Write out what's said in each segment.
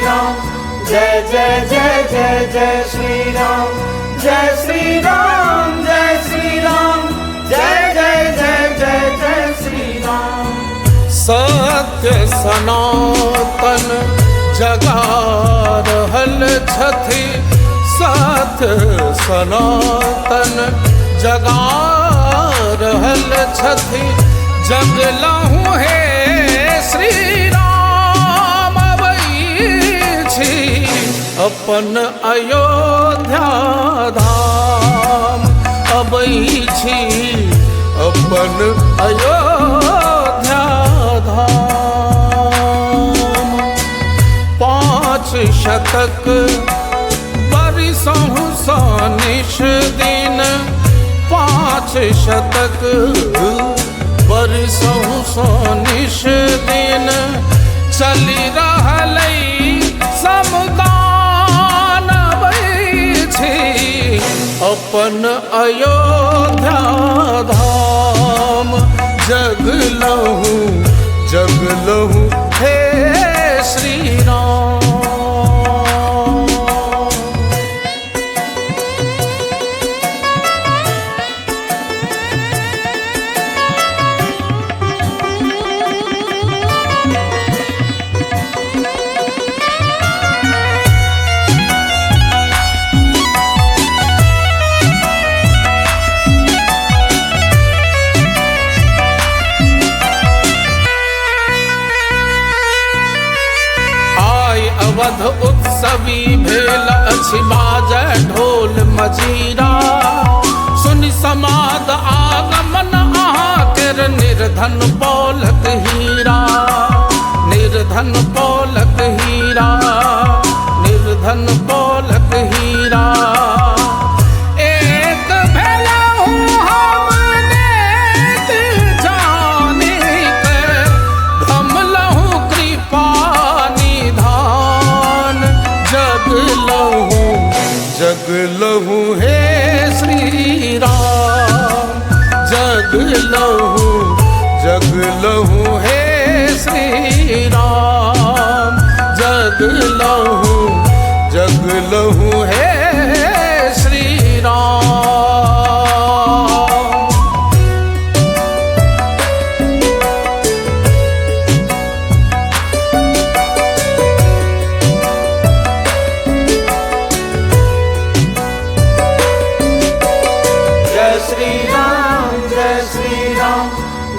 राम, जय जय जय जय जय श्री राम, जय श्री राम, जय श्री राम, जय जय जय जय जय श्री राम। सत्य सनातन जगा रहल छथि, सत्य सनातन जगा रहल छथि, जगलहु हे श्री राम अबै छी अपन अयोध्या धाम, अबै छी अपन अयोध्या धाम। 5 शतक बरिसहु सा निश दिन, 5 शतक बरिसहु सा निश दिन, चलि रहलै समगान अबै छी अपन अयोध्या धाम, जगलहु जगलहु हे श्री राम। अवध उत्सवी भेल अछि बाजै ढोल मजीरा, सुनि समाद आगमन अहाँकेर निर्धन पौलक हीरा, निर्धन पौलक हीरा, निर्धन पौलक हीरा। एक भेलहुँ हम नेत जानिक, भमलहुँ कृपा जगलहु जगलहु हे श्री राम, जगलहु जगलहु हे श्री राम, जगलहु जगलहु हे श्री राम।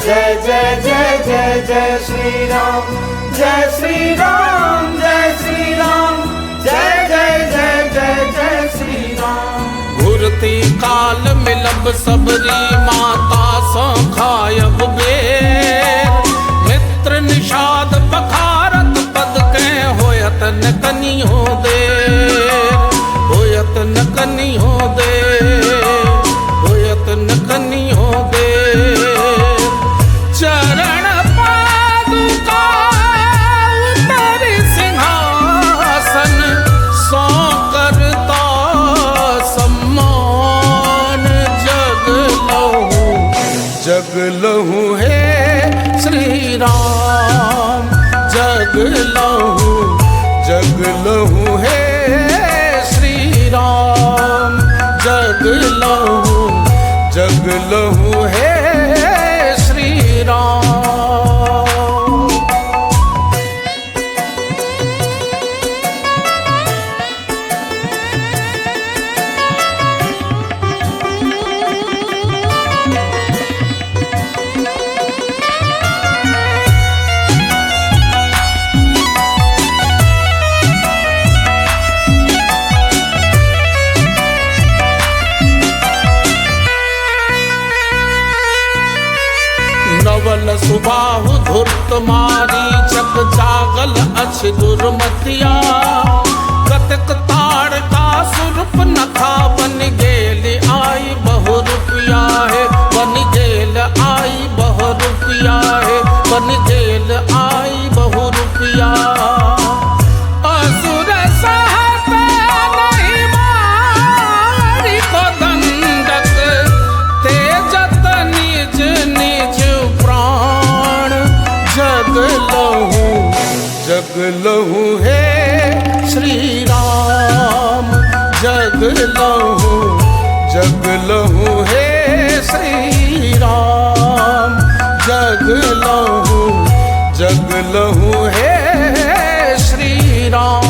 जय जय जय जय जय श्री राम, जय श्री राम, जय श्री राम, जय जय जय जय जय श्री राम। घुरती काल मिलब सबरी माता सँ खायब बेर, मित्र निषाद पखारत पद के होयत न कनियो देर, होयत न कनियो देर, होयत न कनियो देर। चरण पादुका उतर सिंहासन, सौ करता सम्मान, जगलहु जगलहु हे श्री राम, जगलहु जगलहु हे श्री राम, जगलहु जगलहु हे श्री राम। नवल सुबाहु धूर्त मारी जग जागल अछि दुर्मतिया, कतक ताड़ का सुरूप नखा बन गेल आई बहु रुपया है, बन गेल आई बहु रुपया है, बन गेल आई बहु रुपया। असुर सहत नहीं मारी को दंडक, तेजत निज निज प्राण, जगलहु जगलहु हे श्री राम जग लहू हे श्री राम जग लहू हे श्री राम।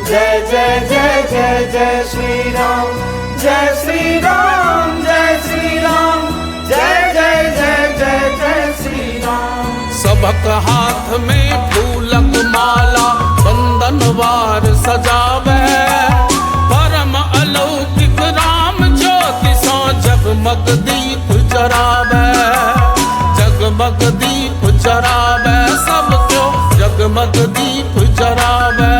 जय जय जय जय जय श्री राम जय श्री राम जय श्री राम जय जय जय जय जय श्री राम। सबक हाथ में फूलक माला बंदनवार सजावे परम अलौकिक राम ज्योति सो जगमग दीप जरावे जगमग दीप जरावे सब क्यों जगमग दीप जरावे।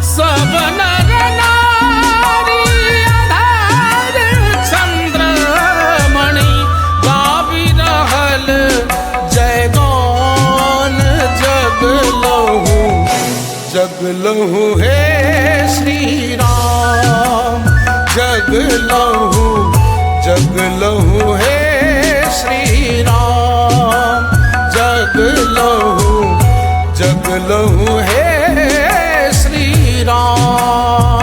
सब नर नारी आधार चंद्रमणि गावी रहल जय गान जग लहू हे श्री राम जग लहू हे श्री राम जग लहू हे श्री राम।